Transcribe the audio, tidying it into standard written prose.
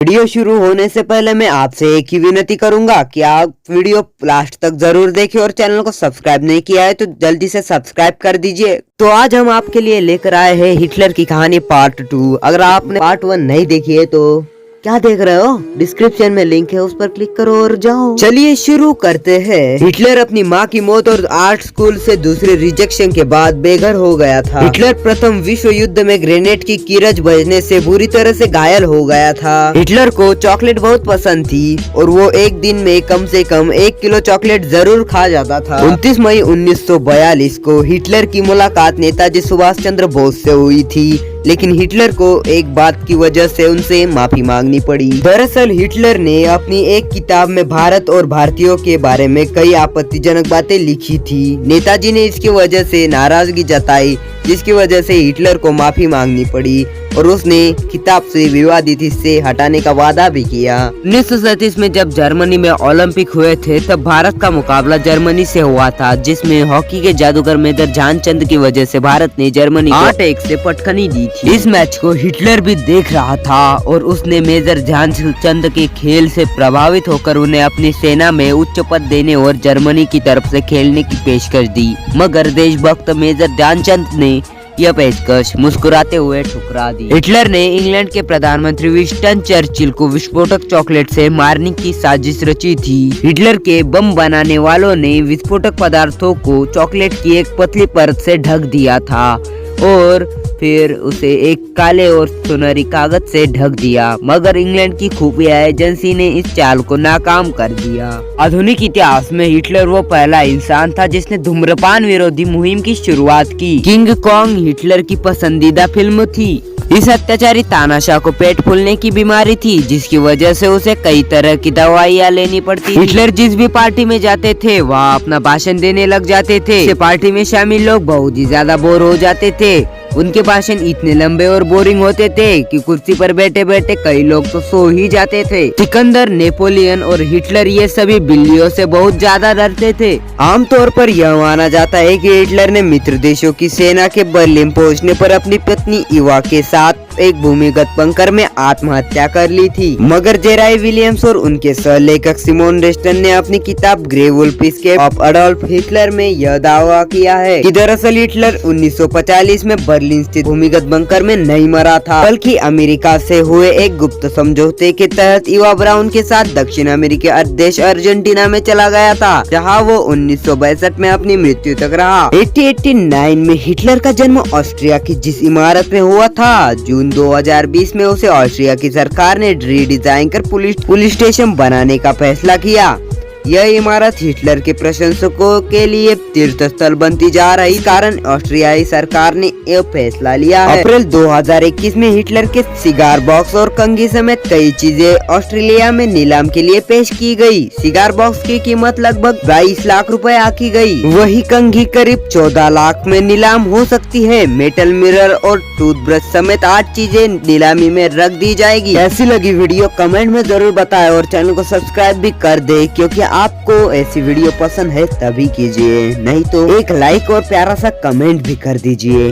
Video शुरू होने से पहले मैं आपसे एक ही विनती करूंगा कि आप वीडियो लास्ट तक जरूर देखें और चैनल को सब्सक्राइब नहीं किया है तो जल्दी से सब्सक्राइब कर दीजिए। तो आज हम आपके लिए लेकर आए हैं हिटलर की कहानी पार्ट 2। अगर आपने पार्ट 1 नहीं देखी है तो क्या देख रहे हो, डिस्क्रिप्शन में लिंक है, उस पर क्लिक करो और जाओ। चलिए शुरू करते हैं। हिटलर अपनी माँ की मौत और आर्ट स्कूल से दूसरे रिजेक्शन के बाद बेघर हो गया था। हिटलर प्रथम विश्व युद्ध में ग्रेनेड की कीरज बजने से बुरी तरह से घायल हो गया था। हिटलर को चॉकलेट बहुत पसंद थी और वो एक दिन में कम से कम 1 किलो चॉकलेट जरूर खा जाता था। 29 मई 1942 को हिटलर की मुलाकात नेताजी सुभाष चंद्र बोस से हुई थी, लेकिन हिटलर को एक बात की वजह से उनसे माफी मांगनी पड़ी। दरअसल हिटलर ने अपनी एक किताब में भारत और भारतीयों के बारे में कई आपत्तिजनक बातें लिखी थी। नेताजी ने इसकी वजह से नाराजगी जताई, जिसकी वजह से हिटलर को माफी मांगनी पड़ी और उसने किताब से विवादित हिस्से हटाने का वादा भी किया। 1937 में जब जर्मनी में ओलंपिक हुए थे तब भारत का मुकाबला जर्मनी से हुआ था, जिसमें हॉकी के जादूगर मेजर ध्यानचंद की वजह से भारत ने जर्मनी को 8-1 से पटखनी दी थी। इस मैच को हिटलर भी देख रहा था और उसने मेजर ध्यानचंद के खेल से प्रभावित होकर उन्हें अपनी सेना में उच्च पद देने और जर्मनी की तरफ से खेलने की पेशकश दी, मगर देशभक्त मेजर ध्यानचंद ने यह पेशकश मुस्कुराते हुए ठुकरा दी। हिटलर ने इंग्लैंड के प्रधानमंत्री विंस्टन चर्चिल को विस्फोटक चॉकलेट से मारने की साजिश रची थी। हिटलर के बम बनाने वालों ने विस्फोटक पदार्थों को चॉकलेट की एक पतली परत से ढक दिया था और फिर उसे एक काले और सुनहरी कागज से ढक दिया, मगर इंग्लैंड की खुफिया एजेंसी ने इस चाल को नाकाम कर दिया। आधुनिक इतिहास में हिटलर वो पहला इंसान था जिसने धूम्रपान विरोधी मुहिम की शुरुआत की। किंग कॉन्ग हिटलर की पसंदीदा फिल्म थी। इस अत्याचारी तानाशाह को पेट फूलने की बीमारी थी, जिसकी वजह से उसे कई तरह की दवाइयाँ लेनी पड़ती। हिटलर जिस भी पार्टी में जाते थे वहाँ अपना भाषण देने लग जाते थे। पार्टी में शामिल लोग बहुत ही ज्यादा बोर हो जाते थे। उनके भाषण इतने लंबे और बोरिंग होते थे कि कुर्सी पर बैठे बैठे कई लोग तो सो ही जाते थे। सिकंदर, नेपोलियन और हिटलर ये सभी बिल्लियों से बहुत ज्यादा डरते थे। आमतौर पर यह माना जाता है कि हिटलर ने मित्र देशों की सेना के बर्लिन पहुंचने पर अपनी पत्नी इवा के साथ एक भूमिगत बंकर में आत्महत्या कर ली थी, मगर जेराई विलियम्स और उनके सहलेखक सिमोन रेस्टन ने अपनी किताब Grey Wolf Escape of Adolf Hitler में यह दावा किया है कि दरअसल हिटलर 1945 में बर्लिन स्थित भूमिगत बंकर में नहीं मरा था, बल्कि अमेरिका से हुए एक गुप्त समझौते के तहत इवा ब्राउन के साथ दक्षिण अमेरिकी देश अर्जेंटीना में चला गया था, जहाँ वो 1962 में अपनी मृत्यु तक रहा। 1889 में हिटलर का जन्म ऑस्ट्रिया की जिस इमारत में हुआ था, जून 2020 में उसे ऑस्ट्रिया की सरकार ने रीडिजाइन कर पुलिस स्टेशन बनाने का फैसला किया। यह इमारत हिटलर के प्रशंसकों के लिए तीर्थ स्थल बनती जा रही, कारण ऑस्ट्रियाई सरकार ने यह फैसला लिया है। अप्रैल 2021 में हिटलर के सिगार बॉक्स और कंघी समेत कई चीजें ऑस्ट्रेलिया में नीलाम के लिए पेश की गई। सिगार बॉक्स की कीमत लगभग 22 लाख रुपए आकी गई, वही कंघी करीब 14 लाख में नीलाम हो सकती है। मेटल मिरर और टूथब्रश समेत 8 चीजें नीलामी में रख दी जाएगी। कैसी लगी वीडियो कमेंट में जरूर बताएं और चैनल को सब्सक्राइब भी कर दे, क्योंकि आपको ऐसी वीडियो पसंद है तभी कीजिए, नहीं तो एक लाइक और प्यारा सा कमेंट भी कर दीजिए।